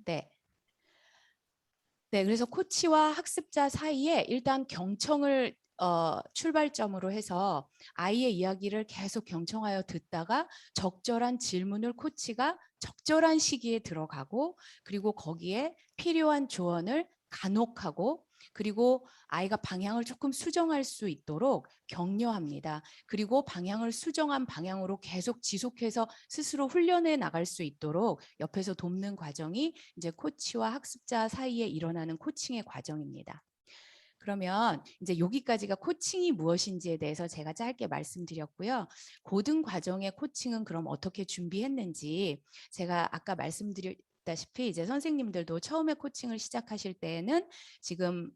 네. 네, 그래서 코치와 학습자 사이에 일단 경청을 출발점으로 해서 아이의 이야기를 계속 경청하여 듣다가 적절한 질문을 코치가 적절한 시기에 들어가고, 그리고 거기에 필요한 조언을 간혹하고, 그리고 아이가 방향을 조금 수정할 수 있도록 격려합니다. 그리고 방향을 수정한 방향으로 계속 지속해서 스스로 훈련해 나갈 수 있도록 옆에서 돕는 과정이 이제 코치와 학습자 사이에 일어나는 코칭의 과정입니다. 그러면 이제 여기까지가 코칭이 무엇인지에 대해서 제가 짧게 말씀드렸고요. 고등 과정의 코칭은 그럼 어떻게 준비했는지, 제가 아까 말씀드렸다시피 이제 선생님들도 처음에 코칭을 시작하실 때에는 지금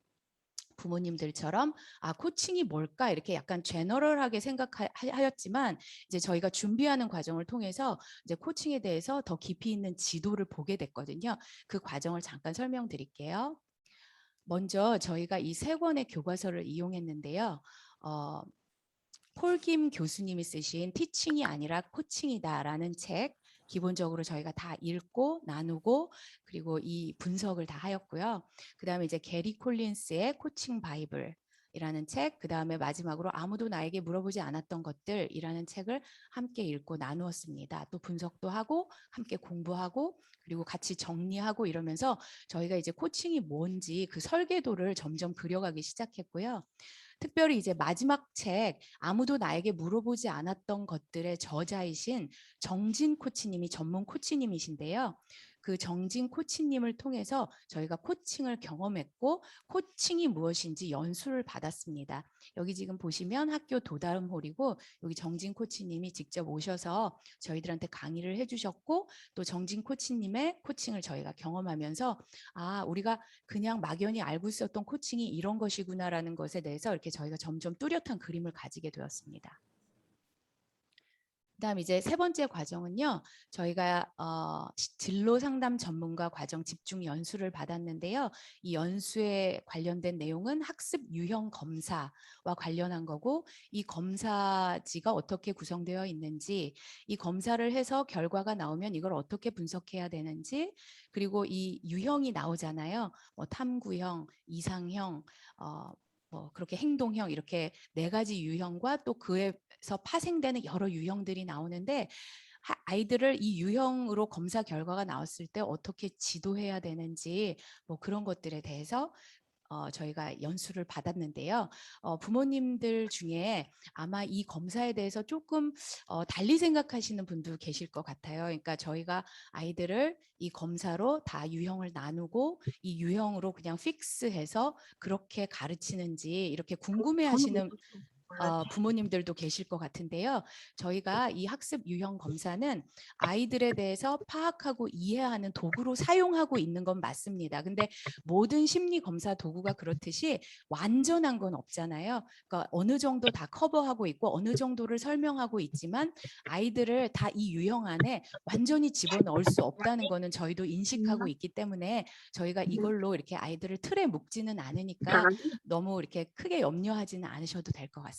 부모님들처럼 코칭이 뭘까 이렇게 약간 제너럴하게 생각하였지만, 이제 저희가 준비하는 과정을 통해서 이제 코칭에 대해서 더 깊이 있는 지도를 보게 됐거든요. 그 과정을 잠깐 설명드릴게요. 먼저 저희가 이 3권의 교과서를 이용했는데요. 폴김 교수님이 쓰신 티칭이 아니라 코칭이다라는 책, 기본적으로 저희가 다 읽고 나누고 그리고 이 분석을 다 하였고요. 그다음에 이제 게리 콜린스의 코칭 바이블이라는 책, 그다음에 마지막으로 아무도 나에게 물어보지 않았던 것들이라는 책을 함께 읽고 나누었습니다. 또 분석도 하고 함께 공부하고 그리고 같이 정리하고 이러면서 저희가 이제 코칭이 뭔지 그 설계도를 점점 그려가기 시작했고요. 특별히 이제 마지막 책 아무도 나에게 물어보지 않았던 것들의 저자이신 정진 코치님이 전문 코치님이신데요. 그 정진 코치님을 통해서 저희가 코칭을 경험했고 코칭이 무엇인지 연수를 받았습니다. 여기 지금 보시면 학교 도담홀이고 여기 정진 코치님이 직접 오셔서 저희들한테 강의를 해주셨고, 또 정진 코치님의 코칭을 저희가 경험하면서 우리가 그냥 막연히 알고 있었던 코칭이 이런 것이구나라는 것에 대해서 이렇게 저희가 점점 뚜렷한 그림을 가지게 되었습니다. 그다음 이제 3번째 과정은요. 저희가 진로 상담 전문가 과정 집중 연수를 받았는데요. 이 연수에 관련된 내용은 학습 유형 검사와 관련한 거고, 이 검사지가 어떻게 구성되어 있는지, 이 검사를 해서 결과가 나오면 이걸 어떻게 분석해야 되는지, 그리고 이 유형이 나오잖아요. 뭐 탐구형, 이상형, 뭐 그렇게 행동형, 이렇게 4가지 유형과 또 그에서 파생되는 여러 유형들이 나오는데, 아이들을 이 유형으로 검사 결과가 나왔을 때 어떻게 지도해야 되는지 뭐 그런 것들에 대해서 저희가 연수를 받았는데요. 부모님들 중에 아마 이 검사에 대해서 조금 달리 생각하시는 분도 계실 것 같아요. 그러니까 저희가 아이들을 이 검사로 다 유형을 나누고 이 유형으로 그냥 픽스해서 그렇게 가르치는지 이렇게 궁금해하시는 부모님들도 계실 것 같은데요. 저희가 이 학습 유형 검사는 아이들에 대해서 파악하고 이해하는 도구로 사용하고 있는 건 맞습니다. 근데 모든 심리 검사 도구가 그렇듯이 완전한 건 없잖아요. 그러니까 어느 정도 다 커버하고 있고 어느 정도를 설명하고 있지만 아이들을 다 이 유형 안에 완전히 집어넣을 수 없다는 거는 저희도 인식하고 있기 때문에 저희가 이걸로 이렇게 아이들을 틀에 묶지는 않으니까 너무 이렇게 크게 염려하지는 않으셔도 될 것 같습니다.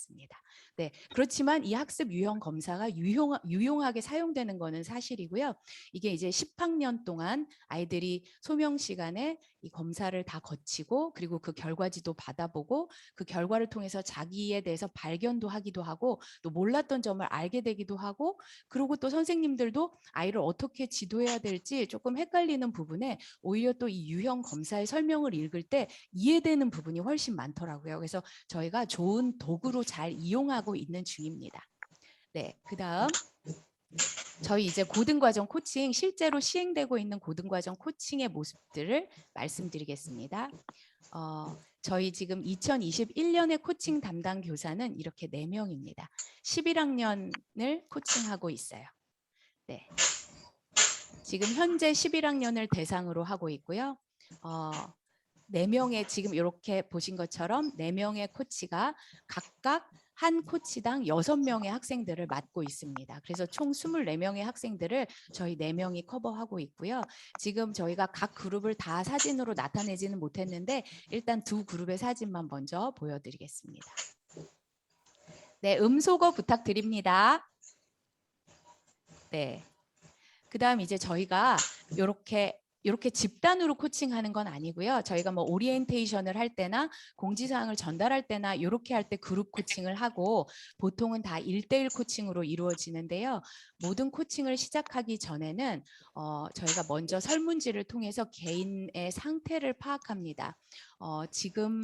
네, 그렇지만 이 학습 유형 검사가 유용하게 사용되는 것은 사실이고요. 이게 이제 10학년 동안 아이들이 소명 시간에 이 검사를 다 거치고 그리고 그 결과지도 받아보고 그 결과를 통해서 자기에 대해서 발견도 하기도 하고 또 몰랐던 점을 알게 되기도 하고, 그리고 또 선생님들도 아이를 어떻게 지도해야 될지 조금 헷갈리는 부분에 오히려 또 이 유형 검사의 설명을 읽을 때 이해되는 부분이 훨씬 많더라고요. 그래서 저희가 좋은 도구로 잘 이용하고 있는 중입니다. 네, 그다음 저희 이제 고등과정 코칭, 실제로 시행되고 있는 고등과정 코칭의 모습들을 말씀드리겠습니다. 저희 지금 2021년에 코칭 담당 교사는 이렇게 4명입니다. 11학년을 코칭하고 있어요. 네. 지금 현재 11학년을 대상으로 하고 있고요. 4명의 지금 이렇게 보신 것처럼 4명의 코치가 각각 한 코치당 6명의 학생들을 맡고 있습니다. 그래서 총 24명의 학생들을 저희 4명이 커버하고 있고요. 지금 저희가 각 그룹을 다 사진으로 나타내지는 못했는데 일단 2 그룹의 사진만 먼저 보여드리겠습니다. 네, 음소거 부탁드립니다. 네. 그다음 이제 저희가 이렇게 집단으로 코칭하는 건 아니고요. 저희가 뭐 오리엔테이션을 할 때나 공지사항을 전달할 때나 이렇게 할 때 그룹 코칭을 하고 보통은 다 1대1 코칭으로 이루어지는데요. 모든 코칭을 시작하기 전에는 저희가 먼저 설문지를 통해서 개인의 상태를 파악합니다. 지금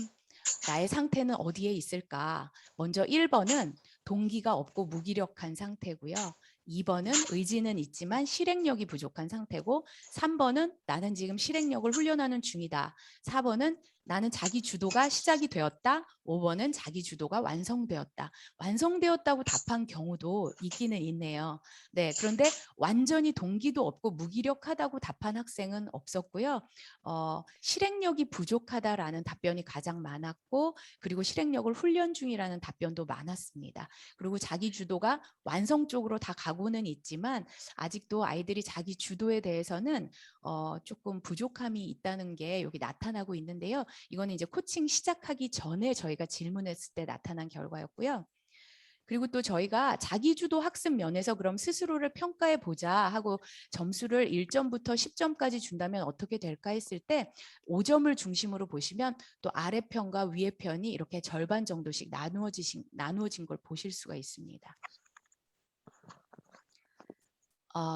나의 상태는 어디에 있을까? 먼저 1번은 동기가 없고 무기력한 상태고요. 2번은 의지는 있지만 실행력이 부족한 상태고 3번은 나는 지금 실행력을 훈련하는 중이다. 4번은 나는 자기 주도가 시작이 되었다. 5번은 자기 주도가 완성되었다. 완성되었다고 답한 경우도 있기는 있네요. 네, 그런데 완전히 동기도 없고 무기력하다고 답한 학생은 없었고요. 실행력이 부족하다라는 답변이 가장 많았고 그리고 실행력을 훈련 중이라는 답변도 많았습니다. 그리고 자기 주도가 완성 쪽으로 다 가고는 있지만 아직도 아이들이 자기 주도에 대해서는 조금 부족함이 있다는 게 여기 나타나고 있는데요. 이거는 이제 코칭 시작하기 전에 저희가 질문했을 때 나타난 결과였고요. 그리고 또 저희가 자기주도 학습 면에서 그럼 스스로를 평가해 보자 하고 점수를 1점부터 10점까지 준다면 어떻게 될까 했을 때 5점을 중심으로 보시면 또 아래 편과 위에 편이 이렇게 절반 정도씩 나누어진 걸 보실 수가 있습니다.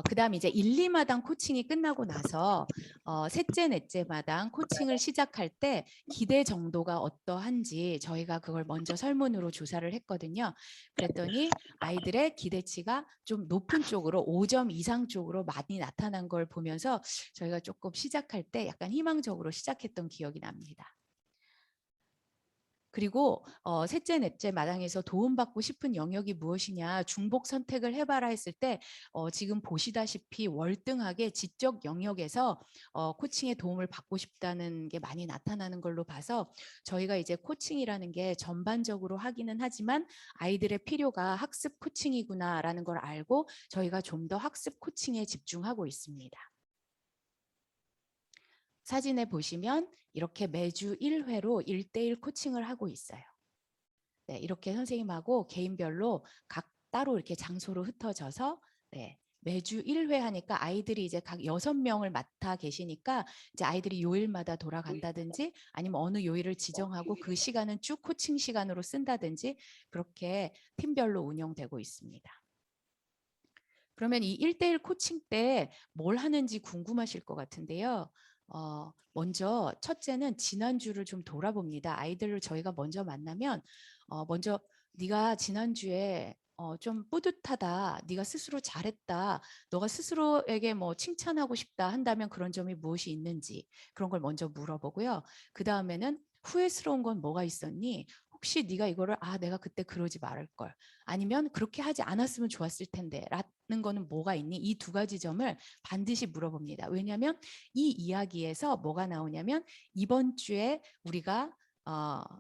그다음 이제 1, 2마당 코칭이 끝나고 나서 셋째, 넷째 마당 코칭을 시작할 때 기대 정도가 어떠한지 저희가 그걸 먼저 설문으로 조사를 했거든요. 그랬더니 아이들의 기대치가 좀 높은 쪽으로 5점 이상 쪽으로 많이 나타난 걸 보면서 저희가 조금 시작할 때 약간 희망적으로 시작했던 기억이 납니다. 그리고 셋째, 넷째 마당에서 도움받고 싶은 영역이 무엇이냐 중복 선택을 해봐라 했을 때 지금 보시다시피 월등하게 지적 영역에서 코칭의 도움을 받고 싶다는 게 많이 나타나는 걸로 봐서 저희가 이제 코칭이라는 게 전반적으로 하기는 하지만 아이들의 필요가 학습 코칭이구나라는 걸 알고 저희가 좀 더 학습 코칭에 집중하고 있습니다. 사진에 보시면 이렇게 매주 1회로 1대1 코칭을 하고 있어요. 네, 이렇게 선생님하고 개인별로 각 따로 이렇게 장소로 흩어져서 네, 매주 1회 하니까 아이들이 이제 각 6명을 맡아 계시니까 이제 아이들이 요일마다 돌아간다든지 아니면 어느 요일을 지정하고 그 시간은 쭉 코칭 시간으로 쓴다든지 그렇게 팀별로 운영되고 있습니다. 그러면 이 1대1 코칭 때 뭘 하는지 궁금하실 것 같은데요. 먼저 첫째는 지난주를 좀 돌아봅니다. 아이들을 저희가 먼저 만나면 먼저 네가 지난주에 좀 뿌듯하다. 네가 스스로 잘했다. 너가 스스로에게 뭐 칭찬하고 싶다 한다면 그런 점이 무엇이 있는지 그런 걸 먼저 물어보고요. 그 다음에는 후회스러운 건 뭐가 있었니? 혹시 네가 이거를 내가 그때 그러지 말을 걸. 아니면 그렇게 하지 않았으면 좋았을 텐데 라는 거는 뭐가 있니? 이 두 가지 점을 반드시 물어봅니다. 왜냐하면 이 이야기에서 뭐가 나오냐면 이번 주에 우리가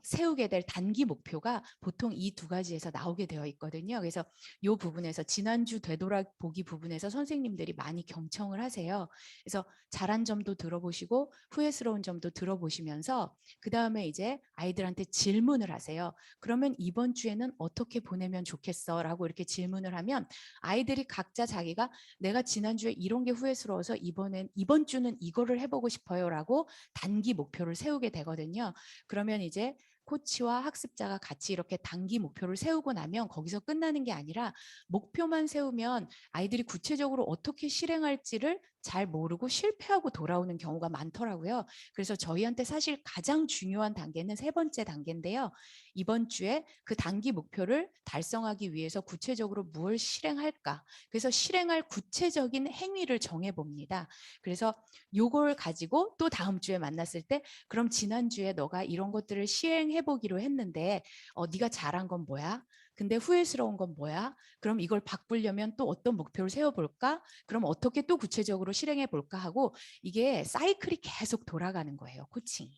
세우게 될 단기 목표가 보통 이 두 가지에서 나오게 되어 있거든요. 그래서 이 부분에서 지난주 되돌아보기 부분에서 선생님들이 많이 경청을 하세요. 그래서 잘한 점도 들어보시고 후회스러운 점도 들어보시면서 그 다음에 이제 아이들한테 질문을 하세요. 그러면 이번 주에는 어떻게 보내면 좋겠어? 라고 이렇게 질문을 하면 아이들이 각자 자기가 내가 지난주에 이런 게 후회스러워서 이번 주는 이거를 해보고 싶어요 라고 단기 목표를 세우게 되거든요. 그러면 이제 코치와 학습자가 같이 이렇게 단기 목표를 세우고 나면 거기서 끝나는 게 아니라 목표만 세우면 아이들이 구체적으로 어떻게 실행할지를 잘 모르고 실패하고 돌아오는 경우가 많더라고요. 그래서 저희한테 사실 가장 중요한 단계는 세 번째 단계인데요. 이번 주에 그 단기 목표를 달성하기 위해서 구체적으로 무엇을 실행할까? 그래서 실행할 구체적인 행위를 정해 봅니다. 그래서 요걸 가지고 또 다음 주에 만났을 때 그럼 지난주에 너가 이런 것들을 시행해 보기로 했는데 네가 잘한 건 뭐야? 근데 후회스러운 건 뭐야? 그럼 이걸 바꾸려면 또 어떤 목표를 세워볼까? 그럼 어떻게 또 구체적으로 실행해 볼까 하고 이게 사이클이 계속 돌아가는 거예요. 코칭이.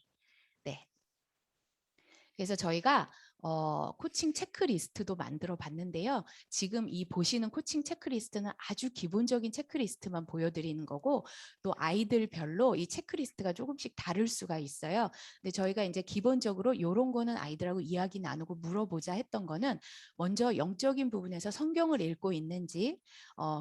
네. 그래서 저희가 코칭 체크리스트도 만들어 봤는데요. 지금 이 보시는 코칭 체크리스트는 아주 기본적인 체크리스트만 보여드리는 거고, 또 아이들별로 이 체크리스트가 조금씩 다를 수가 있어요. 근데 저희가 이제 기본적으로 이런 거는 아이들하고 이야기 나누고 물어보자 했던 거는, 먼저 영적인 부분에서 성경을 읽고 있는지,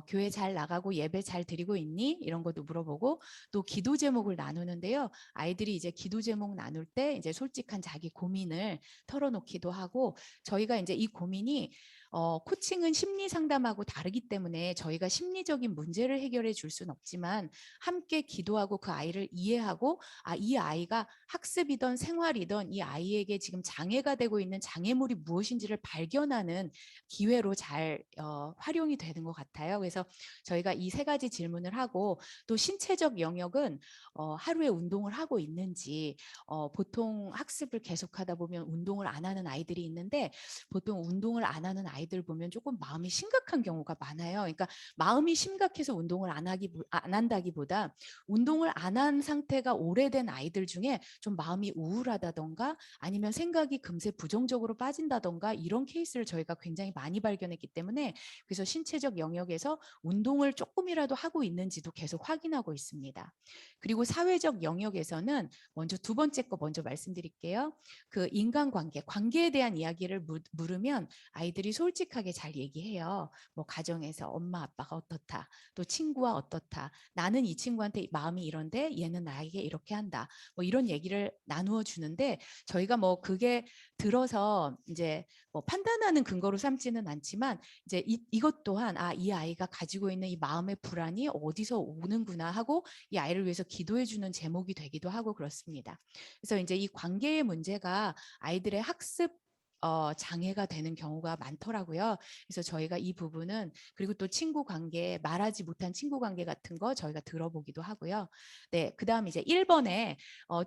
교회 잘 나가고 예배 잘 드리고 있니? 이런 것도 물어보고, 또 기도 제목을 나누는데요. 아이들이 이제 기도 제목 나눌 때 이제 솔직한 자기 고민을 털어놓기도 하고, 저희가 이제 이 고민이 코칭은 심리 상담하고 다르기 때문에 저희가 심리적인 문제를 해결해 줄 수는 없지만, 함께 기도하고 그 아이를 이해하고, 이 아이가 학습이든 생활이든 이 아이에게 지금 장애가 되고 있는 장애물이 무엇인지를 발견하는 기회로 잘 활용이 되는 것 같아요. 그래서 저희가 이 세 가지 질문을 하고, 또 신체적 영역은 하루에 운동을 하고 있는지, 보통 학습을 계속하다 보면 운동을 안 하는 아이들이 있는데, 보통 운동을 안 하는 아이들 보면 조금 마음이 심각한 경우가 많아요. 그러니까 마음이 심각해서 운동을 안 한다기보다, 운동을 안 한 상태가 오래된 아이들 중에 좀 마음이 우울하다던가 아니면 생각이 금세 부정적으로 빠진다던가 이런 케이스를 저희가 굉장히 많이 발견했기 때문에, 그래서 신체적 영역에서 운동을 조금이라도 하고 있는지도 계속 확인하고 있습니다. 그리고 사회적 영역에서는 먼저 두 번째 거 먼저 말씀드릴게요. 그 인간관계, 관계에 대한 이야기를 물으면 아이들이 솔직하게 잘 얘기해요. 뭐 가정에서 엄마 아빠가 어떻다, 또 친구와 어떻다, 나는 이 친구한테 마음이 이런데 얘는 나에게 이렇게 한다, 뭐 이런 얘기를 나누어 주는데, 저희가 뭐 그게 들어서 이제 뭐 판단하는 근거로 삼지는 않지만, 이제 이것 또한 이 아이가 가지고 있는 이 마음의 불안이 어디서 오는구나 하고 이 아이를 위해서 기도해 주는 제목이 되기도 하고 그렇습니다. 그래서 이제 이 관계의 문제가 아이들의 학습 장애가 되는 경우가 많더라고요. 그래서 저희가 이 부분은, 그리고 또 친구 관계, 말하지 못한 친구 관계 같은 거 저희가 들어보기도 하고요. 네, 그다음 이제 1번에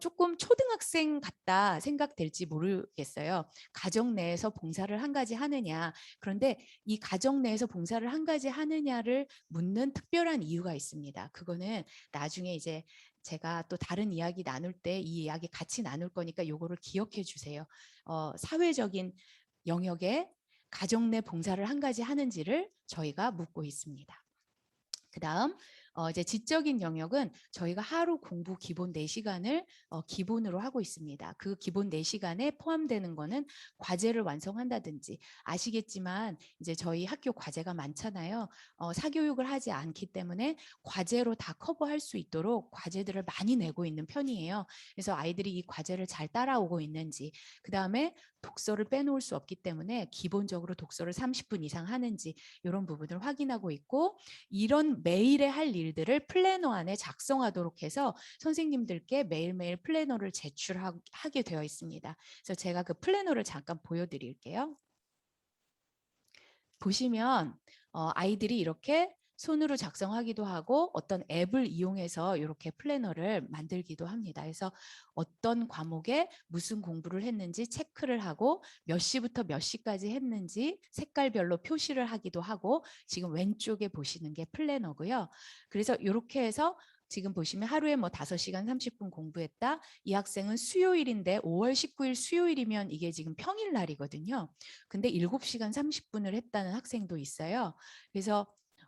조금 초등학생 같다 생각될지 모르겠어요. 가정 내에서 봉사를 한 가지 하느냐. 그런데 이 가정 내에서 봉사를 한 가지 하느냐를 묻는 특별한 이유가 있습니다. 그거는 나중에 이제 제가 또 다른 이야기 나눌 때 이 이야기 같이 나눌 거니까 요거를 기억해 주세요. 사회적인 영역에 가정 내 봉사를 한 가지 하는지를 저희가 묻고 있습니다. 그다음 이제 지적인 영역은 저희가 하루 공부 기본 4시간을 기본으로 하고 있습니다. 그 기본 4시간에 포함되는 거는 과제를 완성한다든지, 아시겠지만 이제 저희 학교 과제가 많잖아요. 사교육을 하지 않기 때문에 과제로 다 커버할 수 있도록 과제들을 많이 내고 있는 편이에요. 그래서 아이들이 이 과제를 잘 따라오고 있는지, 그다음에 독서를 빼놓을 수 없기 때문에 기본적으로 독서를 30분 이상 하는지, 이런 부분을 확인하고 있고, 이런 매일에 할 일들을 플래너 안에 작성하도록 해서 선생님들께 매일매일 플래너를 제출하게 되어 있습니다. 그래서 제가 그 플래너를 잠깐 보여드릴게요. 보시면 아이들이 이렇게 손으로 작성하기도 하고 어떤 앱을 이용해서 이렇게 플래너를 만들기도 합니다. 그래서 어떤 과목에 무슨 공부를 했는지 체크를 하고, 몇 시부터 몇 시까지 했는지 색깔별로 표시를 하기도 하고, 지금 왼쪽에 보시는 게 플래너고요. 그래서 이렇게 해서 지금 보시면 하루에 뭐 5시간 30분 공부했다. 이 학생은 수요일인데 5월 19일 수요일이면 이게 지금 평일날이거든요. 근데 7시간 30분을 했다는 학생도 있어요. 그래서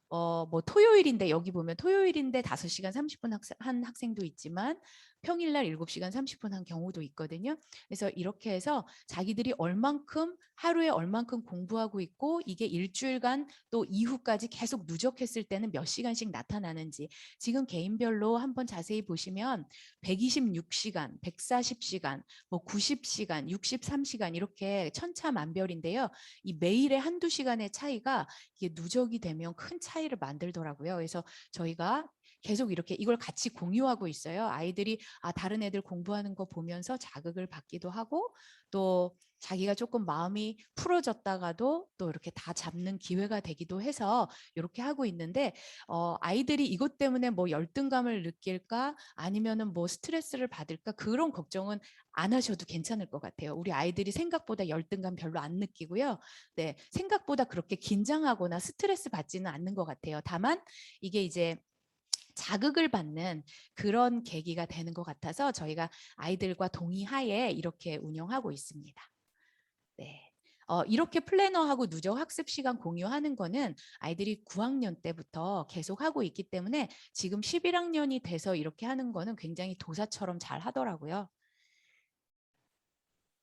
뭐 토요일인데, 여기 보면 토요일인데 5시간 30분 한 학생도 있지만 평일날 7시간 30분 한 경우도 있거든요. 그래서 이렇게 해서 자기들이 얼만큼 하루에 얼만큼 공부하고 있고, 이게 일주일간 또 이후까지 계속 누적했을 때는 몇 시간씩 나타나는지, 지금 개인별로 한번 자세히 보시면 126시간, 140시간, 뭐 90시간, 63시간 이렇게 천차만별인데요. 이 매일의 한두 시간의 차이가 이게 누적이 되면 큰 차이를 만들더라고요. 그래서 저희가 계속 이렇게 이걸 같이 공유하고 있어요. 아이들이 다른 애들 공부하는 거 보면서 자극을 받기도 하고, 또 자기가 조금 마음이 풀어졌다가도 또 이렇게 다 잡는 기회가 되기도 해서 이렇게 하고 있는데, 아이들이 이것 때문에 뭐 열등감을 느낄까 아니면은 뭐 스트레스를 받을까, 그런 걱정은 안 하셔도 괜찮을 것 같아요. 우리 아이들이 생각보다 열등감 별로 안 느끼고요. 네, 생각보다 그렇게 긴장하거나 스트레스 받지는 않는 것 같아요. 다만 이게 이제 자극을 받는 그런 계기가 되는 것 같아서 저희가 아이들과 동의하에 이렇게 운영하고 있습니다. 네. 이렇게 플래너하고 누적 학습 시간 공유하는 거는 아이들이 9학년 때부터 계속 하고 있기 때문에 지금 11학년이 돼서 이렇게 하는 거는 굉장히 도사처럼 잘 하더라고요.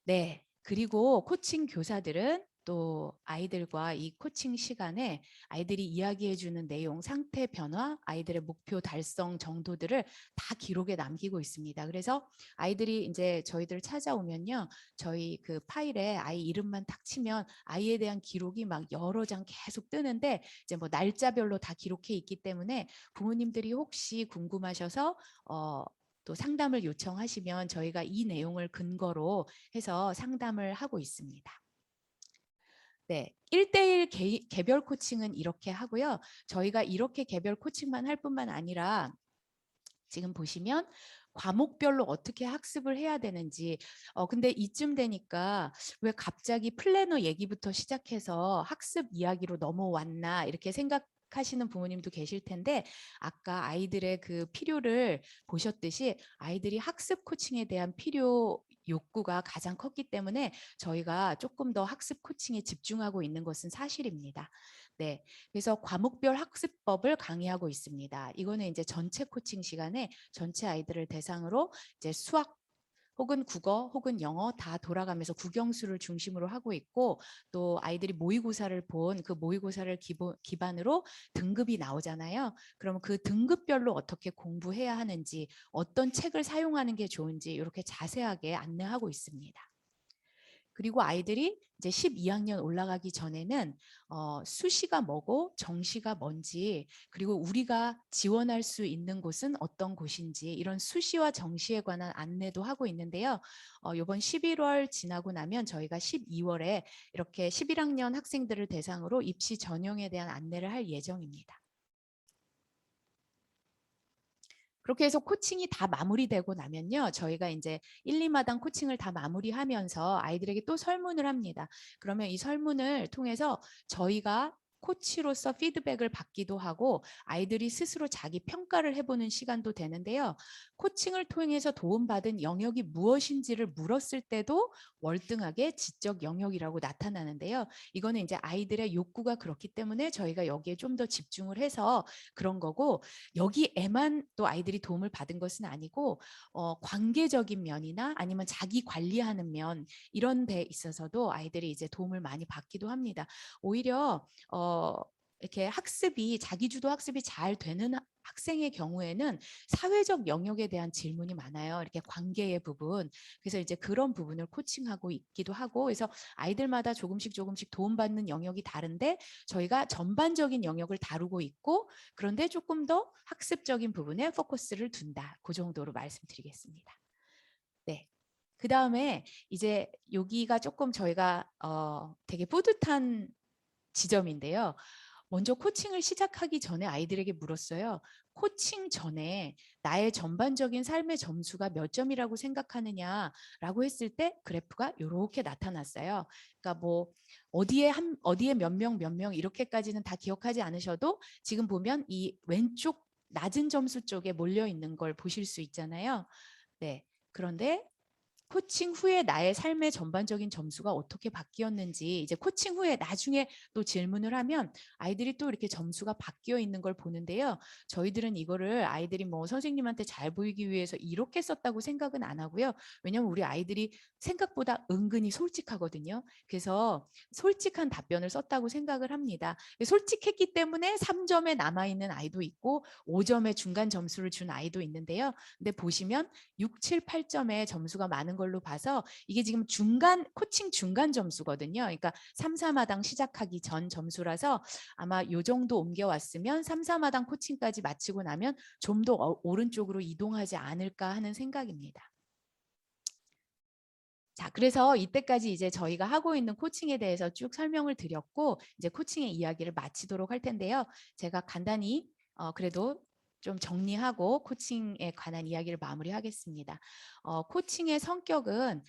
네. 그리고 코칭 교사들은 또 아이들과 이 코칭 시간에 아이들이 이야기해 주는 내용, 상태 변화, 아이들의 목표 달성 정도들을 다 기록에 남기고 있습니다. 그래서 아이들이 이제 저희들 찾아오면요. 저희 그 파일에 아이 이름만 탁 치면 아이에 대한 기록이 막 여러 장 계속 뜨는데 이제 뭐 날짜별로 다 기록해 있기 때문에 부모님들이 혹시 궁금하셔서 또 상담을 요청하시면 저희가 이 내용을 근거로 해서 상담을 하고 있습니다. 네, 1대1 개별 코칭은 이렇게 하고요. 저희가 이렇게 개별 코칭만 할 뿐만 아니라 지금 보시면 과목별로 어떻게 학습을 해야 되는지 근데 이쯤 되니까 왜 갑자기 플래너 얘기부터 시작해서 학습 이야기로 넘어왔나 이렇게 생각하시는 부모님도 계실 텐데 아까 아이들의 그 필요를 보셨듯이 아이들이 학습 코칭에 대한 필요 욕구가 가장 컸기 때문에 저희가 조금 더 학습 코칭에 집중하고 있는 것은 사실입니다. 네, 그래서 과목별 학습법을 강의하고 있습니다. 이거는 이제 전체 코칭 시간에 전체 아이들을 대상으로 이제 수학 혹은 국어 혹은 영어 다 돌아가면서 국영수를 중심으로 하고 있고 또 아이들이 모의고사를 본 그 모의고사를 기반으로 등급이 나오잖아요. 그럼 그 등급별로 어떻게 공부해야 하는지 어떤 책을 사용하는 게 좋은지 이렇게 자세하게 안내하고 있습니다. 그리고 아이들이 이제 12학년 올라가기 전에는 수시가 뭐고 정시가 뭔지 그리고 우리가 지원할 수 있는 곳은 어떤 곳인지 이런 수시와 정시에 관한 안내도 하고 있는데요. 이번 11월 지나고 나면 저희가 12월에 이렇게 11학년 학생들을 대상으로 입시 전형에 대한 안내를 할 예정입니다. 그렇게 해서 코칭이 다 마무리되고 나면요. 저희가 이제 1, 2마당 코칭을 다 마무리하면서 아이들에게 또 설문을 합니다. 그러면 이 설문을 통해서 저희가 코치로서 피드백을 받기도 하고 아이들이 스스로 자기 평가를 해보는 시간도 되는데요. 코칭을 통해서 도움받은 영역이 무엇인지를 물었을 때도 월등하게 지적 영역이라고 나타나는데요. 이거는 이제 아이들의 욕구가 그렇기 때문에 저희가 여기에 좀 더 집중을 해서 그런 거고 여기에만 또 아이들이 도움을 받은 것은 아니고 관계적인 면이나 아니면 자기 관리하는 면 이런 데 있어서도 아이들이 이제 도움을 많이 받기도 합니다. 오히려 이렇게 학습이 자기주도 학습이 잘 되는 학생의 경우에는 사회적 영역에 대한 질문이 많아요. 이렇게 관계의 부분. 그래서 이제 그런 부분을 코칭하고 있기도 하고 그래서 아이들마다 조금씩 도움받는 영역이 다른데 저희가 전반적인 영역을 다루고 있고 그런데 조금 더 학습적인 부분에 포커스를 둔다. 그 정도로 말씀드리겠습니다. 네. 그 다음에 이제 여기가 조금 저희가 되게 뿌듯한 지점인데요. 먼저 코칭을 시작하기 전에 아이들에게 물었어요. 코칭 전에 나의 전반적인 삶의 점수가 몇 점이라고 생각하느냐라고 했을 때 그래프가 이렇게 나타났어요. 그러니까 뭐 어디에 몇 명 이렇게까지는 다 기억하지 않으셔도 지금 보면 이 왼쪽 낮은 점수 쪽에 몰려 있는 걸 보실 수 있잖아요. 네. 그런데 코칭 후에 나의 삶의 전반적인 점수가 어떻게 바뀌었는지 이제 코칭 후에 나중에 또 질문을 하면 아이들이 또 이렇게 점수가 바뀌어 있는 걸 보는데요. 저희들은 이거를 아이들이 뭐 선생님한테 잘 보이기 위해서 이렇게 썼다고 생각은 안 하고요. 왜냐하면 우리 아이들이 생각보다 은근히 솔직하거든요. 그래서 솔직한 답변을 썼다고 생각을 합니다. 솔직했기 때문에 3점에 남아있는 아이도 있고 5점의 중간 점수를 준 아이도 있는데요. 근데 보시면 6, 7, 8점의 점수가 많은 걸로 봐서 이게 지금 코칭 중간 점수거든요. 그러니까 3, 4마당 시작하기 전 점수라서 아마 요 정도 옮겨왔으면 3, 4마당 코칭까지 마치고 나면 좀 더 오른쪽으로 이동하지 않을까 하는 생각입니다. 자, 그래서 이때까지 이제 저희가 하고 있는 코칭에 대해서 쭉 설명을 드렸고 이제 코칭의 이야기를 마치도록 할 텐데요. 제가 간단히 그래도 좀 정리하고 코칭에 관한 이야기를 마무리하겠습니다. 코칭의 성격은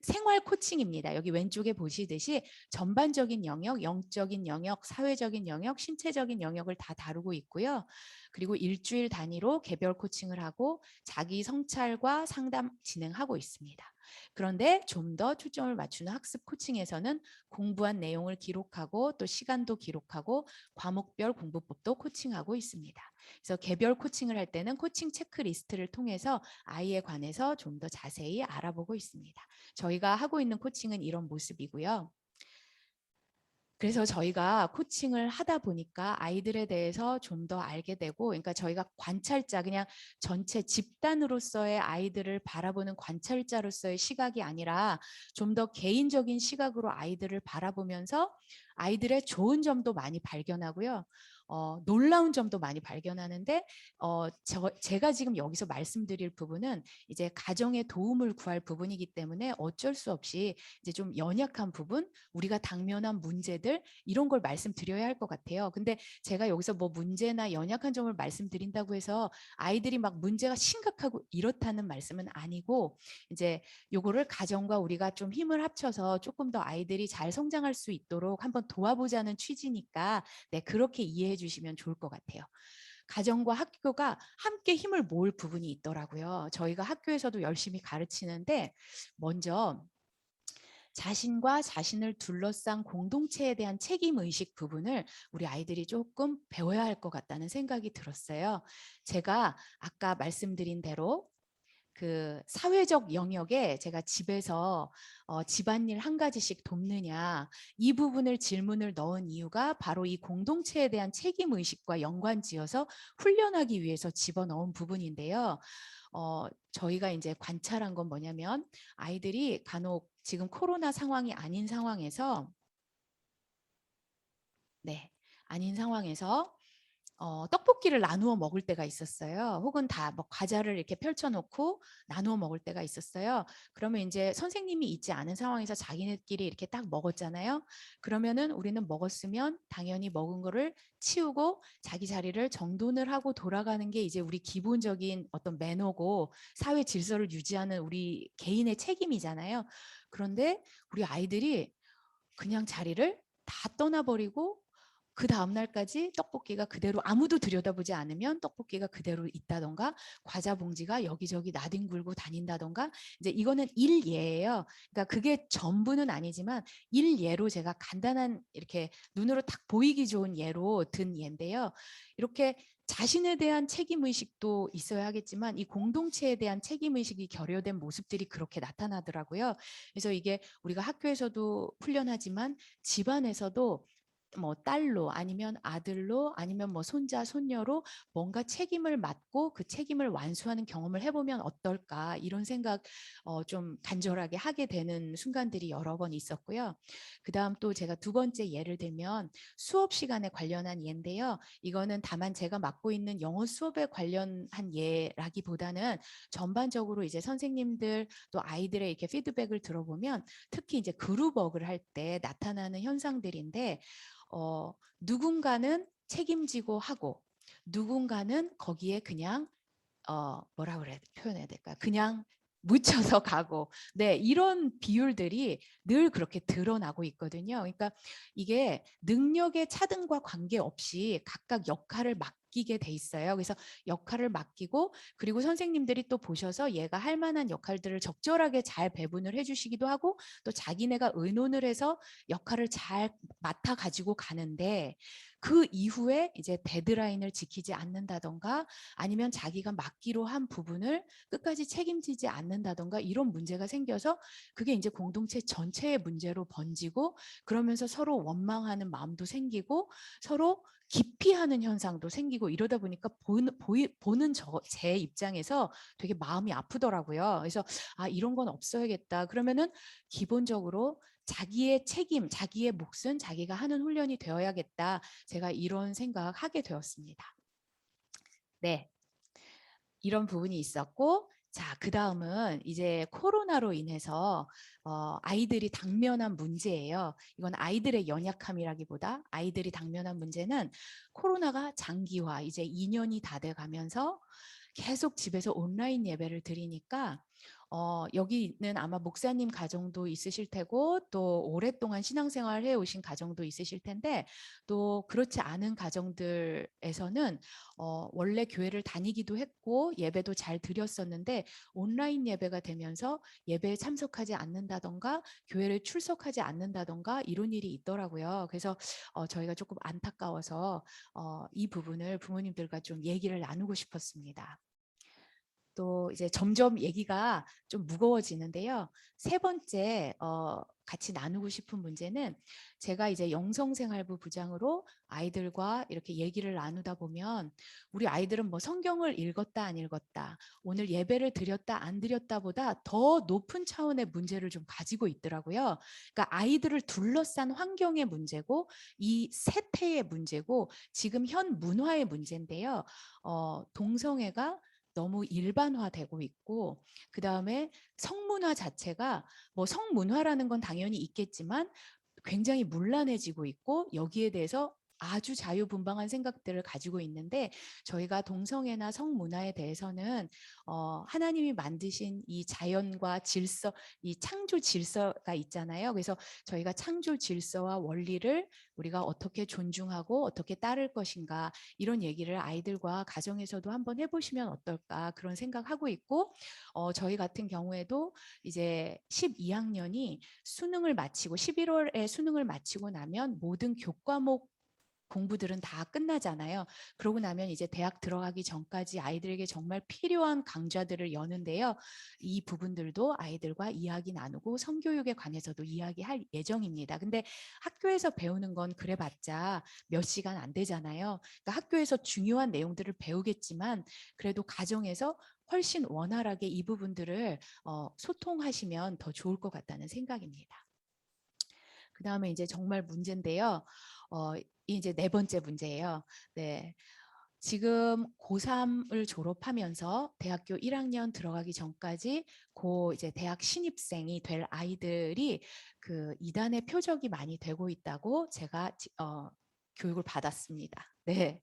생활 코칭입니다. 여기 왼쪽에 보시듯이 전반적인 영역, 영적인 영역, 사회적인 영역, 신체적인 영역을 다 다루고 있고요. 그리고 일주일 단위로 개별 코칭을 하고 자기 성찰과 상담 진행하고 있습니다. 그런데 좀 더 초점을 맞추는 학습 코칭에서는 공부한 내용을 기록하고 또 시간도 기록하고 과목별 공부법도 코칭하고 있습니다. 그래서 개별 코칭을 할 때는 코칭 체크리스트를 통해서 아이에 관해서 좀 더 자세히 알아보고 있습니다. 저희가 하고 있는 코칭은 이런 모습이고요. 그래서 저희가 코칭을 하다 보니까 아이들에 대해서 좀 더 알게 되고, 그러니까 저희가 관찰자, 그냥 전체 집단으로서의 아이들을 바라보는 관찰자로서의 시각이 아니라 좀 더 개인적인 시각으로 아이들을 바라보면서 아이들의 좋은 점도 많이 발견하고요. 놀라운 점도 많이 발견하는데, 제가 지금 여기서 말씀드릴 부분은 이제 가정의 도움을 구할 부분이기 때문에 어쩔 수 없이 이제 좀 연약한 부분, 우리가 당면한 문제들, 이런 걸 말씀드려야 할 것 같아요. 근데 제가 여기서 뭐 문제나 연약한 점을 말씀드린다고 해서 아이들이 막 문제가 심각하고 이렇다는 말씀은 아니고, 이제 요거를 가정과 우리가 좀 힘을 합쳐서 조금 더 아이들이 잘 성장할 수 있도록 한번 도와보자는 취지니까, 네, 그렇게 이해해 주시면 좋을 것 같아요. 가정과 학교가 함께 힘을 모을 부분이 있더라고요. 저희가 학교에서도 열심히 가르치는데, 먼저 자신과 자신을 둘러싼 공동체에 대한 책임의식 부분을 우리 아이들이 조금 배워야 할 것 같다는 생각이 들었어요. 제가 아까 말씀드린 대로 그 사회적 영역에 제가 집에서 집안일 한 가지씩 돕느냐, 이 부분을 질문을 넣은 이유가 바로 이 공동체에 대한 책임의식과 연관지어서 훈련하기 위해서 집어넣은 부분인데요. 저희가 이제 관찰한 건 뭐냐면, 아이들이 간혹 지금 코로나 상황이 아닌 상황에서, 네, 아닌 상황에서 떡볶이를 나누어 먹을 때가 있었어요. 혹은 다 뭐 과자를 이렇게 펼쳐놓고 나누어 먹을 때가 있었어요. 그러면 이제 선생님이 있지 않은 상황에서 자기네끼리 이렇게 딱 먹었잖아요. 그러면은 우리는 먹었으면 당연히 먹은 거를 치우고 자기 자리를 정돈을 하고 돌아가는 게 이제 우리 기본적인 어떤 매너고 사회 질서를 유지하는 우리 개인의 책임이잖아요. 그런데 우리 아이들이 그냥 자리를 다 떠나버리고 그 다음 날까지 떡볶이가 그대로, 아무도 들여다보지 않으면 떡볶이가 그대로 있다던가, 과자 봉지가 여기저기 나뒹굴고 다닌다던가, 이제 이거는 일예예요. 그러니까 그게 전부는 아니지만 일예로 제가 간단한 이렇게 눈으로 딱 보이기 좋은 예로 든 예인데요. 이렇게 자신에 대한 책임의식도 있어야 하겠지만 이 공동체에 대한 책임의식이 결여된 모습들이 그렇게 나타나더라고요. 그래서 이게 우리가 학교에서도 훈련하지만 집안에서도 뭐 딸로 아니면 아들로 아니면 뭐 손자 손녀로 뭔가 책임을 맡고 그 책임을 완수하는 경험을 해보면 어떨까, 이런 생각 좀 간절하게 하게 되는 순간들이 여러 번 있었고요. 그다음 또 제가 두 번째 예를 들면 수업 시간에 관련한 예인데요. 이거는 다만 제가 맡고 있는 영어 수업에 관련한 예라기보다는 전반적으로 이제 선생님들 또 아이들의 이렇게 피드백을 들어보면 특히 이제 그룹워크를 할 때 나타나는 현상들인데, 누군가는 책임지고 하고 누군가는 거기에 그냥 뭐라 그래 표현해야 될까? 그냥 묻혀서 가고, 네, 이런 비율들이 늘 그렇게 드러나고 있거든요. 그러니까 이게 능력의 차등과 관계없이 각각 역할을 맡기게 돼 있어요. 그래서 역할을 맡기고, 그리고 선생님들이 또 보셔서 얘가 할 만한 역할들을 적절하게 잘 배분을 해주시기도 하고, 또 자기네가 의논을 해서 역할을 잘 맡아 가지고 가는데, 그 이후에 이제 데드라인을 지키지 않는다던가 아니면 자기가 맡기로 한 부분을 끝까지 책임지지 않는다던가, 이런 문제가 생겨서 그게 이제 공동체 전체의 문제로 번지고, 그러면서 서로 원망하는 마음도 생기고 서로 기피하는 현상도 생기고, 이러다 보니까 보는 제 입장에서 되게 마음이 아프더라고요. 그래서 이런 건 없어야겠다. 그러면은 기본적으로 자기의 책임, 자기의 몫은 자기가 하는 훈련이 되어야겠다. 제가 이런 생각하게 되었습니다. 네, 이런 부분이 있었고, 자, 그 다음은 이제 코로나로 인해서 아이들이 당면한 문제예요. 이건 아이들의 연약함이라기보다 아이들이 당면한 문제는, 코로나가 장기화, 이제 2년이 다 돼 가면서 계속 집에서 온라인 예배를 드리니까 여기는 아마 목사님 가정도 있으실 테고 또 오랫동안 신앙생활 해 오신 가정도 있으실 텐데 또 그렇지 않은 가정들에서는 원래 교회를 다니기도 했고 예배도 잘 드렸었는데 온라인 예배가 되면서 예배에 참석하지 않는다던가 교회를 출석하지 않는다던가 이런 일이 있더라고요. 그래서 저희가 조금 안타까워서 이 부분을 부모님들과 좀 얘기를 나누고 싶었습니다. 또 이제 점점 얘기가 좀 무거워지는데요. 세 번째 같이 나누고 싶은 문제는 제가 이제 영성생활부 부장으로 아이들과 이렇게 얘기를 나누다 보면 우리 아이들은 뭐 성경을 읽었다 안 읽었다, 오늘 예배를 드렸다 안 드렸다보다 더 높은 차원의 문제를 좀 가지고 있더라고요. 그러니까 아이들을 둘러싼 환경의 문제고 이 세태의 문제고 지금 현 문화의 문제인데요. 동성애가 너무 일반화되고 있고 그다음에 성문화 자체가 뭐 성문화라는 건 당연히 있겠지만 굉장히 문란해지고 있고 여기에 대해서 아주 자유분방한 생각들을 가지고 있는데 저희가 동성애나 성문화에 대해서는 하나님이 만드신 이 자연과 질서, 이 창조 질서가 있잖아요. 그래서 저희가 창조 질서와 원리를 우리가 어떻게 존중하고 어떻게 따를 것인가 이런 얘기를 아이들과 가정에서도 한번 해보시면 어떨까 그런 생각하고 있고 저희 같은 경우에도 이제 12학년이 수능을 마치고 11월에 수능을 마치고 나면 모든 교과목 공부들은 다 끝나잖아요. 그러고 나면 이제 대학 들어가기 전까지 아이들에게 정말 필요한 강좌들을 여는데요. 이 부분들도 아이들과 이야기 나누고 성교육에 관해서도 이야기할 예정입니다. 근데 학교에서 배우는 건 그래봤자 몇 시간 안 되잖아요. 그러니까 학교에서 중요한 내용들을 배우겠지만 그래도 가정에서 훨씬 원활하게 이 부분들을 소통하시면 더 좋을 것 같다는 생각입니다. 그 다음에 이제 정말 문제인데요. 이제 네 번째 문제예요. 네. 지금 고3을 졸업하면서 대학교 1학년 들어가기 전까지 고 이제 대학 신입생이 될 아이들이 그 이단의 표적이 많이 되고 있다고 제가 교육을 받았습니다. 네.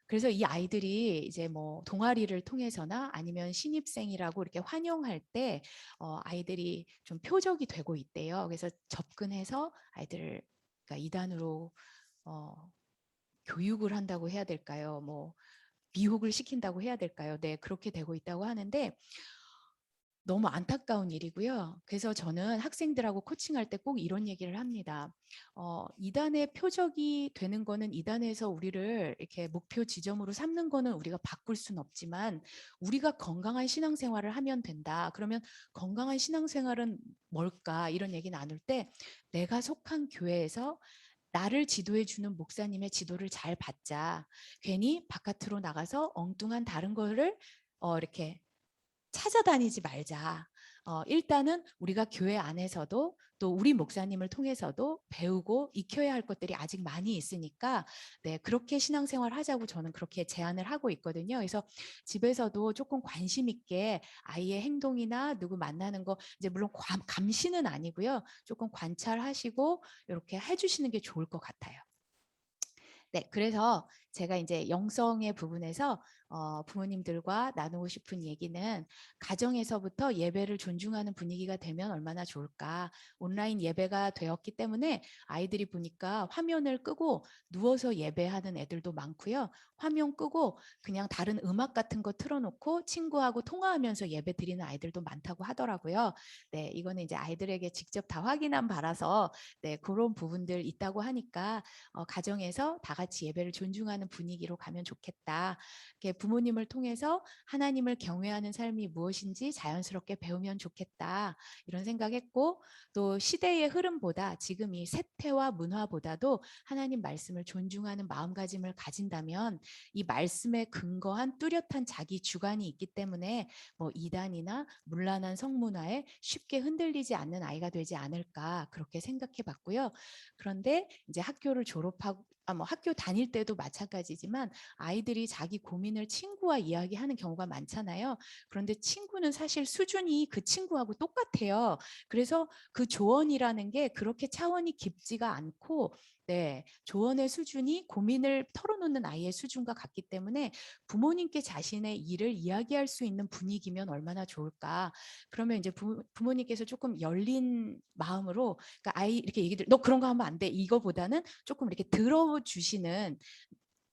그래서 이 아이들이 이제 뭐 동아리를 통해서나 아니면 신입생이라고 이렇게 환영할 때 아이들이 좀 표적이 되고 있대요. 그래서 접근해서 아이들을 그러니까 이단으로 교육을 한다고 해야 될까요? 뭐 미혹을 시킨다고 해야 될까요? 네, 그렇게 되고 있다고 하는데 너무 안타까운 일이고요. 그래서 저는 학생들하고 코칭할 때 꼭 이런 얘기를 합니다. 이단의 표적이 되는 거는 이단에서 우리를 이렇게 목표 지점으로 삼는 거는 우리가 바꿀 수는 없지만 우리가 건강한 신앙생활을 하면 된다. 그러면 건강한 신앙생활은 뭘까? 이런 얘기 나눌 때 내가 속한 교회에서 나를 지도해 주는 목사님의 지도를 잘 받자. 괜히 바깥으로 나가서 엉뚱한 다른 거를 이렇게 찾아다니지 말자. 일단은 우리가 교회 안에서도 또 우리 목사님을 통해서도 배우고 익혀야 할 것들이 아직 많이 있으니까 네, 그렇게 신앙생활 하자고 저는 그렇게 제안을 하고 있거든요. 그래서 집에서도 조금 관심 있게 아이의 행동이나 누구 만나는 거 이제 물론 감시는 아니고요. 조금 관찰하시고 이렇게 해주시는 게 좋을 것 같아요. 네, 그래서 제가 이제 영성의 부분에서 부모님들과 나누고 싶은 얘기는 가정에서부터 예배를 존중하는 분위기가 되면 얼마나 좋을까. 온라인 예배가 되었기 때문에 아이들이 보니까 화면을 끄고 누워서 예배하는 애들도 많고요. 화면 끄고 그냥 다른 음악 같은 거 틀어놓고 친구하고 통화하면서 예배 드리는 아이들도 많다고 하더라고요. 네, 이거는 이제 아이들에게 직접 다 확인한 바라서 네, 그런 부분들 있다고 하니까 가정에서 다 같이 예배를 존중하는 분위기로 가면 좋겠다. 부모님을 통해서 하나님을 경외하는 삶이 무엇인지 자연스럽게 배우면 좋겠다. 이런 생각했고 또 시대의 흐름보다 지금 이 세태와 문화보다도 하나님 말씀을 존중하는 마음가짐을 가진다면 이 말씀에 근거한 뚜렷한 자기 주관이 있기 때문에 뭐 이단이나 문란한 성문화에 쉽게 흔들리지 않는 아이가 되지 않을까 그렇게 생각해 봤고요. 그런데 이제 학교를 졸업하고 뭐 학교 다닐 때도 마찬가지지만 아이들이 자기 고민을 친구와 이야기하는 경우가 많잖아요. 그런데 친구는 사실 수준이 그 친구하고 똑같아요. 그래서 그 조언이라는 게 그렇게 차원이 깊지가 않고 네, 조언의 수준이 고민을 털어놓는 아이의 수준과 같기 때문에 부모님께 자신의 일을 이야기할 수 있는 분위기면 얼마나 좋을까. 그러면 이제 부모님께서 조금 열린 마음으로, 그러니까 아이 이렇게 얘기들, 너 그런 거 하면 안 돼. 이거보다는 조금 이렇게 들어주시는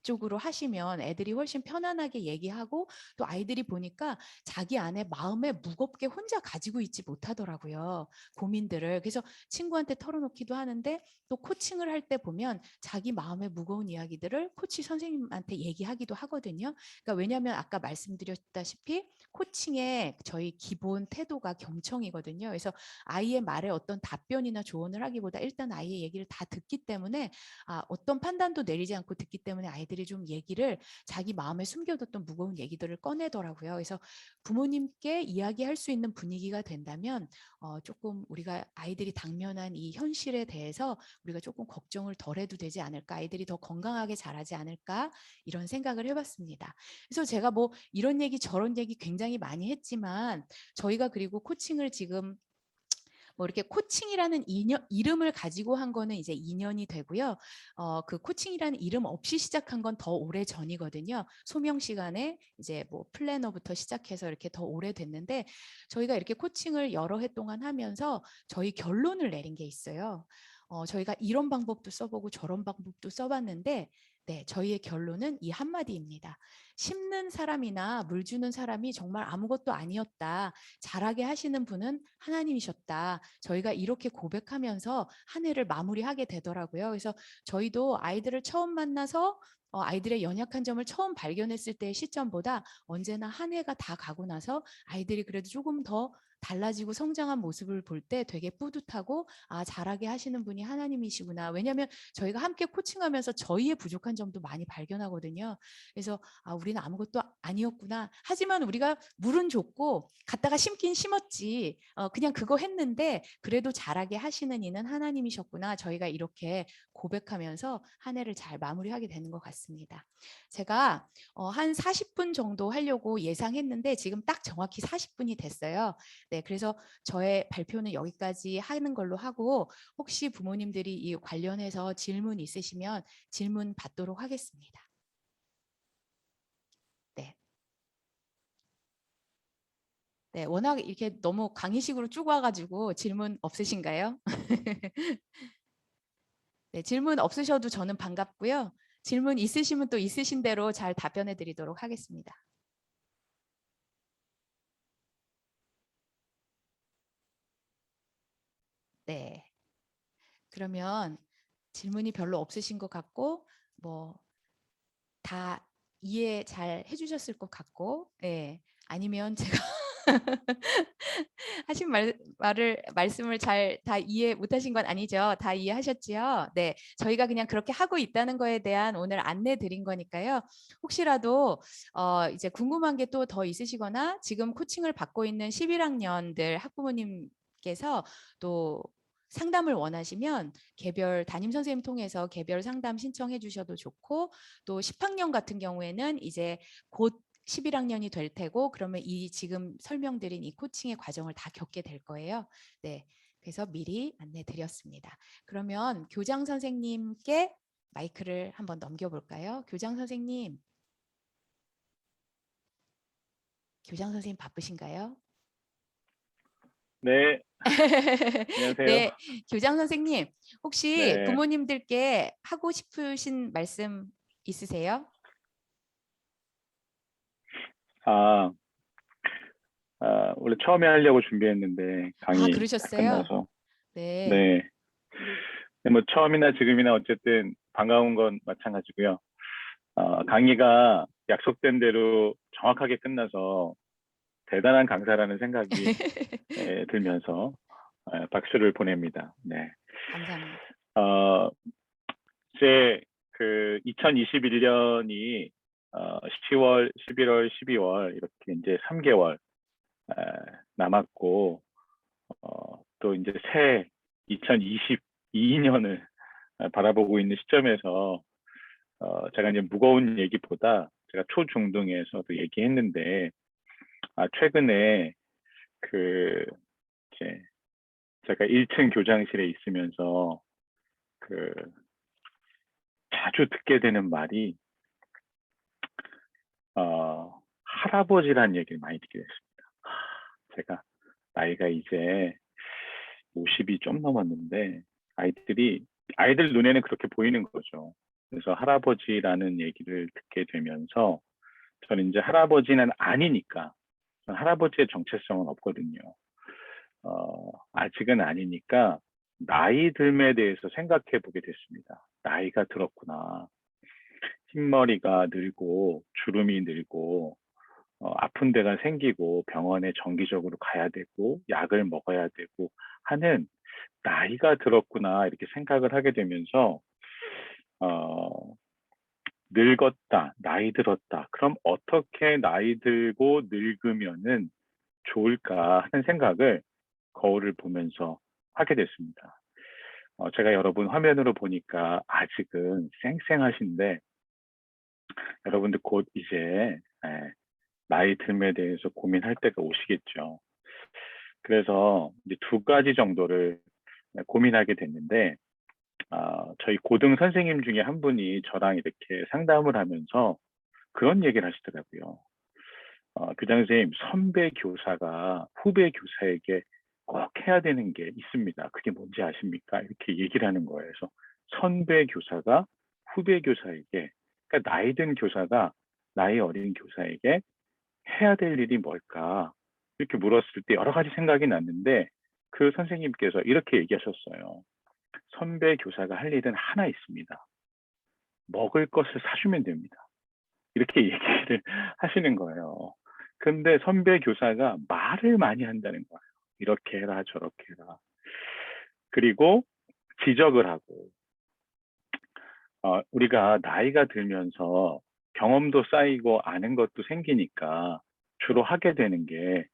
쪽으로 하시면 애들이 훨씬 편안하게 얘기하고, 또 아이들이 보니까 자기 안에 마음에 무겁게 혼자 가지고 있지 못하더라고요. 고민들을. 그래서 친구한테 털어놓기도 하는데, 또 코칭을 할 때 보면 자기 마음에 무거운 이야기들을 코치 선생님한테 얘기하기도 하거든요. 그러니까 왜냐하면 아까 말씀드렸다시피 코칭의 저희 기본 태도가 경청이거든요. 그래서 아이의 말에 어떤 답변이나 조언을 하기보다 일단 아이의 얘기를 다 듣기 때문에, 어떤 판단도 내리지 않고 듣기 때문에 아이들이 좀 얘기를, 자기 마음에 숨겨뒀던 무거운 얘기들을 꺼내더라고요. 그래서 부모님께 이야기할 수 있는 분위기가 된다면 조금 우리가 아이들이 당면한 이 현실에 대해서 우리가 조금 걱정을 덜 해도 되지 않을까, 아이들이 더 건강하게 자라지 않을까, 이런 생각을 해봤습니다. 그래서 제가 뭐 이런 얘기 저런 얘기 굉장히 많이 했지만, 저희가 그리고 코칭을 지금 뭐 이렇게 코칭이라는 이름을 가지고 한 거는 이제 2년이 되고요. 그 코칭이라는 이름 없이 시작한 건 더 오래 전이거든요. 소명 시간에 이제 뭐 플래너부터 시작해서 이렇게 더 오래 됐는데, 저희가 이렇게 코칭을 여러 해 동안 하면서 저희 결론을 내린 게 있어요. 저희가 이런 방법도 써보고 저런 방법도 써봤는데, 네, 저희의 결론은 이 한마디입니다. 심는 사람이나 물 주는 사람이 정말 아무것도 아니었다. 잘하게 하시는 분은 하나님이셨다. 저희가 이렇게 고백하면서 한 해를 마무리하게 되더라고요. 그래서 저희도 아이들을 처음 만나서 아이들의 연약한 점을 처음 발견했을 때의 시점보다 언제나 한 해가 다 가고 나서 아이들이 그래도 조금 더 달라지고 성장한 모습을 볼 때 되게 뿌듯하고, 잘하게 하시는 분이 하나님이시구나. 왜냐하면 저희가 함께 코칭하면서 저희의 부족한 점도 많이 발견하거든요. 그래서 우리는 아무것도 아니었구나. 하지만 우리가 물은 줬고 갖다가 심긴 심었지. 그냥 그거 했는데 그래도 잘하게 하시는 이는 하나님이셨구나. 저희가 이렇게 고백하면서 한 해를 잘 마무리하게 되는 것 같습니다. 제가 한 40분 정도 하려고 예상했는데 지금 딱 정확히 40분이 됐어요. 네, 그래서 저의 발표는 여기까지 하는 걸로 하고, 혹시 부모님들이 이 관련해서 질문 있으시면 질문 받도록 하겠습니다. 네. 네, 워낙 이렇게 너무 강의식으로 쭉 와가지고 질문 없으신가요? 네, 질문 없으셔도 저는 반갑고요. 질문 있으시면 또 있으신 대로 잘 답변해 드리도록 하겠습니다. 네. 그러면 질문이 별로 없으신 것 같고, 뭐 다 이해 잘 해주셨을 것 같고, 예. 아니면 제가 하신 말씀을 잘 다 이해 못하신 건 아니죠? 다 이해하셨지요? 네, 저희가 그냥 그렇게 하고 있다는 거에 대한 오늘 안내 드린 거니까요. 혹시라도 이제 궁금한 게 또 더 있으시거나 지금 코칭을 받고 있는 11학년들 학부모님께서 또 상담을 원하시면 개별 담임 선생님 통해서 개별 상담 신청해 주셔도 좋고, 또 10학년 같은 경우에는 이제 곧 11학년이 될 테고, 그러면 이 지금 설명드린 이 코칭의 과정을 다 겪게 될 거예요. 네, 그래서 미리 안내 드렸습니다. 그러면 교장 선생님께 마이크를 한번 넘겨볼까요? 교장 선생님, 교장 선생님 바쁘신가요? 네, 안녕하세요. 네, 교장 선생님, 혹시 네, 부모님들께 하고 싶으신 말씀 있으세요? 아, 원래 처음에 하려고 준비했는데 강의 다 그러셨어요? 끝나서 네. 네, 뭐 처음이나 지금이나 어쨌든 반가운 건 마찬가지고요. 강의가 약속된 대로 정확하게 끝나서 대단한 강사라는 생각이 들면서 박수를 보냅니다. 네, 감사합니다. 어, 제 그 2021년이 10월, 11월, 12월 이렇게 이제 3개월 남았고 또 이제 새 2022년을 바라보고 있는 시점에서 제가 이제 무거운 얘기보다 제가 초중등에서도 얘기했는데 최근에 그 이제 제가 1층 교장실에 있으면서 그 자주 듣게 되는 말이 할아버지라는 얘기를 많이 듣게 됐습니다. 제가 나이가 이제 50이 좀 넘었는데 아이들 눈에는 그렇게 보이는 거죠. 그래서 할아버지라는 얘기를 듣게 되면서 저는 이제 할아버지는 아니니까 저는 할아버지의 정체성은 없거든요. 아직은 아니니까 나이 듦에 대해서 생각해 보게 됐습니다. 나이가 들었구나. 흰머리가 늘고 주름이 늘고 아픈 데가 생기고 병원에 정기적으로 가야 되고 약을 먹어야 되고 하는 나이가 들었구나 이렇게 생각을 하게 되면서 어, 늙었다, 나이 들었다. 그럼 어떻게 나이 들고 늙으면은 좋을까 하는 생각을 거울을 보면서 하게 됐습니다. 제가 여러분 화면으로 보니까 아직은 쌩쌩하신데 여러분들 곧 이제 나이 듦에 대해서 고민할 때가 오시겠죠. 그래서 이제 두 가지 정도를 고민하게 됐는데 저희 고등 선생님 중에 한 분이 저랑 이렇게 상담을 하면서 그런 얘기를 하시더라고요. 교장 선생님, 선배 교사가 후배 교사에게 꼭 해야 되는 게 있습니다. 그게 뭔지 아십니까? 이렇게 얘기를 하는 거예요. 그래서 선배 교사가 후배 교사에게, 그러니까 나이 든 교사가 나이 어린 교사에게 해야 될 일이 뭘까? 이렇게 물었을 때 여러 가지 생각이 났는데 그 선생님께서 이렇게 얘기하셨어요. 선배 교사가 할 일은 하나 있습니다. 먹을 것을 사주면 됩니다. 이렇게 얘기를 하시는 거예요. 근데 선배 교사가 말을 많이 한다는 거예요. 이렇게 해라, 저렇게 해라. 그리고 지적을 하고, 우리가 나이가 들면서 경험도 쌓이고 아는 것도 생기니까 주로 하게 되는 게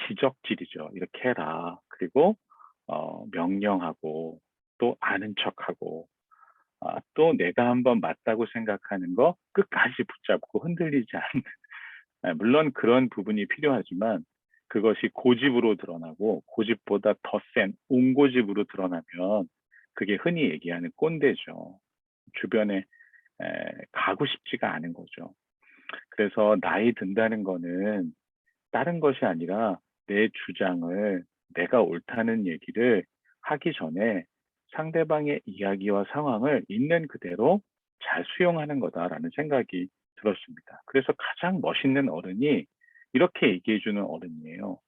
지적질이죠. 이렇게 해라. 그리고 명령하고 또 아는 척하고 또 내가 한번 맞다고 생각하는 거 끝까지 붙잡고 흔들리지 않는 물론 그런 부분이 필요하지만 그것이 고집으로 드러나고 고집보다 더 센 옹고집으로 드러나면 그게 흔히 얘기하는 꼰대죠. 주변에 가고 싶지가 않은 거죠. 그래서 나이 든다는 거는 다른 것이 아니라 내 주장을 내가 옳다는 얘기를 하기 전에 상대방의 이야기와 상황을 있는 그대로 잘 수용하는 거다라는 생각이 들었습니다. 그래서 가장 멋있는 어른이 이렇게 얘기해주는 어른이에요.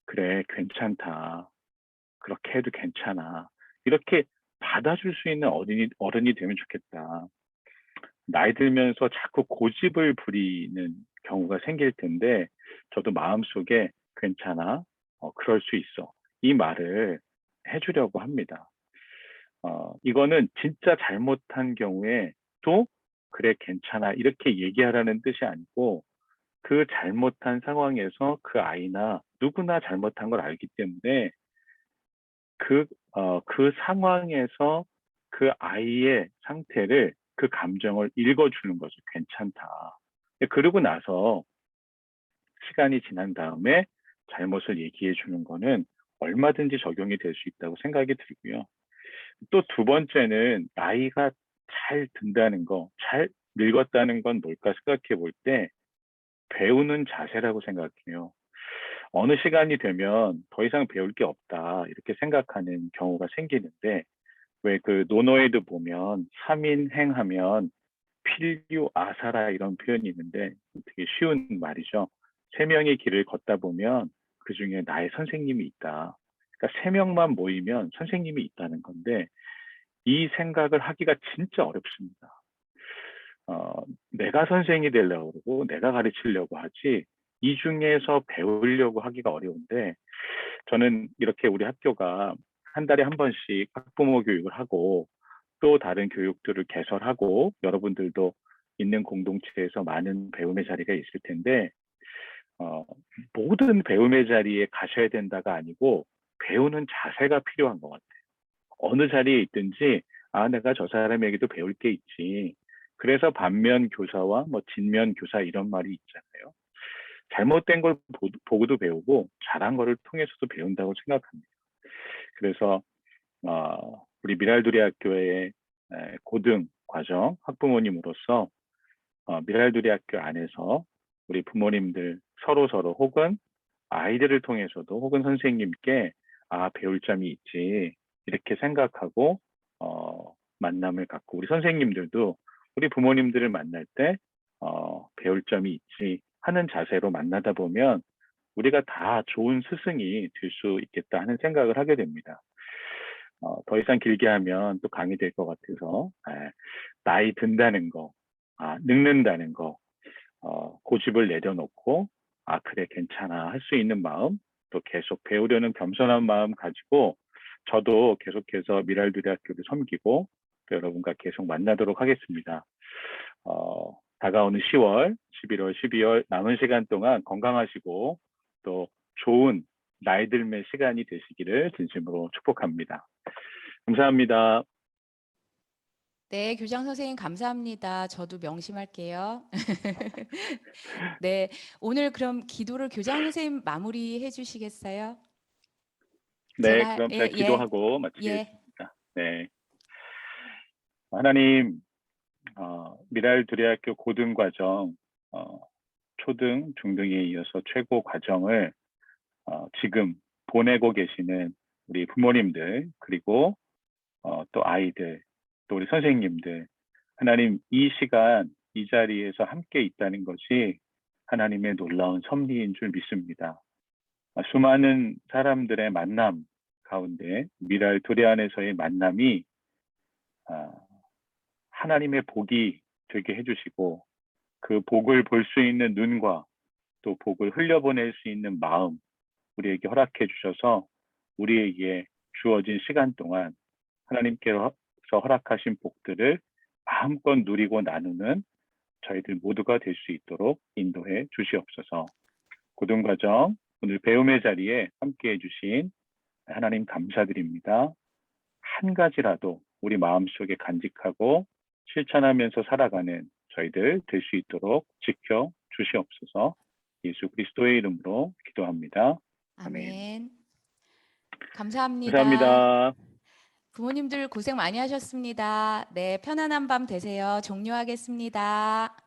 그래, 괜찮다. 그렇게 해도 괜찮아. 이렇게 받아줄 수 있는 어른이 되면 좋겠다. 나이 들면서 자꾸 고집을 부리는 경우가 생길 텐데 저도 마음속에 괜찮아, 그럴 수 있어. 이 말을 해주려고 합니다. 이거는 진짜 잘못한 경우에 또 그래, 괜찮아. 이렇게 얘기하라는 뜻이 아니고 그 잘못한 상황에서 그 아이나 누구나 잘못한 걸 알기 때문에 그 상황에서 그 아이의 상태를, 그 감정을 읽어주는 거죠. 괜찮다. 그러고 나서 시간이 지난 다음에 잘못을 얘기해 주는 거는 얼마든지 적용이 될 수 있다고 생각이 들고요. 또 두 번째는 나이가 잘 든다는 거, 잘 늙었다는 건 뭘까 생각해 볼 때 배우는 자세라고 생각해요. 어느 시간이 되면 더 이상 배울 게 없다 이렇게 생각하는 경우가 생기는데 왜 그 논어에도 보면 삼인행하면 필류 아사라 이런 표현이 있는데 되게 쉬운 말이죠. 세 명의 길을 걷다 보면 그 중에 나의 선생님이 있다. 그러니까 세 명만 모이면 선생님이 있다는 건데 이 생각을 하기가 진짜 어렵습니다. 내가 선생이 되려고 그러고 내가 가르치려고 하지 이 중에서 배우려고 하기가 어려운데 저는 이렇게 우리 학교가 한 달에 한 번씩 학부모 교육을 하고 또 다른 교육들을 개설하고 여러분들도 있는 공동체에서 많은 배움의 자리가 있을 텐데 모든 배움의 자리에 가셔야 된다가 아니고 배우는 자세가 필요한 것 같아요. 어느 자리에 있든지 내가 저 사람에게도 배울 게 있지. 그래서 반면 교사와 뭐 진면 교사 이런 말이 있잖아요. 잘못된 걸 보고도 배우고 잘한 거를 통해서도 배운다고 생각합니다. 그래서 우리 미랄두리 학교의 고등 과정 학부모님으로서 미랄두리 학교 안에서 우리 부모님들 서로 혹은 아이들을 통해서도 혹은 선생님께 배울 점이 있지 이렇게 생각하고 만남을 갖고 우리 선생님들도 우리 부모님들을 만날 때 배울 점이 있지 하는 자세로 만나다 보면 우리가 다 좋은 스승이 될 수 있겠다 하는 생각을 하게 됩니다. 더 이상 길게 하면 또 강의 될 것 같아서 나이 든다는 거, 늙는다는 거, 고집을 내려놓고 그래 괜찮아 할 수 있는 마음, 또 계속 배우려는 겸손한 마음 가지고 저도 계속해서 미랄두리 학교를 섬기고 또 여러분과 계속 만나도록 하겠습니다. 다가오는 10월, 11월, 12월 남은 시간 동안 건강하시고 또 좋은 나이 들매 시간이 되시기를 진심으로 축복합니다. 감사합니다. 네, 교장 선생님 감사합니다. 저도 명심할게요. 네, 오늘 그럼 기도를 교장 선생님 마무리해 주시겠어요? 네, 제가 그럼 제가 예, 기도하고 예. 마치겠습니다. 네, 하나님, 미랄두리학교 고등과정, 초등, 중등에 이어서 최고 과정을 지금 보내고 계시는 우리 부모님들, 그리고 또 아이들, 또 우리 선생님들, 하나님 이 시간, 이 자리에서 함께 있다는 것이 하나님의 놀라운 섭리인 줄 믿습니다. 수많은 사람들의 만남 가운데 미랄두리 안에서의 만남이 하나님의 복이 되게 해주시고 그 복을 볼 수 있는 눈과 또 복을 흘려보낼 수 있는 마음 우리에게 허락해 주셔서 우리에게 주어진 시간 동안 하나님께서 허락하신 복들을 마음껏 누리고 나누는 저희들 모두가 될 수 있도록 인도해 주시옵소서. 고등과정 오늘 배움의 자리에 함께해 주신 하나님 감사드립니다. 한 가지라도 우리 마음속에 간직하고 실천하면서 살아가는 저희들 될 수 있도록 지켜 주시옵소서. 예수 그리스도의 이름으로 기도합니다. 아멘. 아멘. 감사합니다. 감사합니다. 부모님들 고생 많이 하셨습니다. 네, 편안한 밤 되세요. 종료하겠습니다.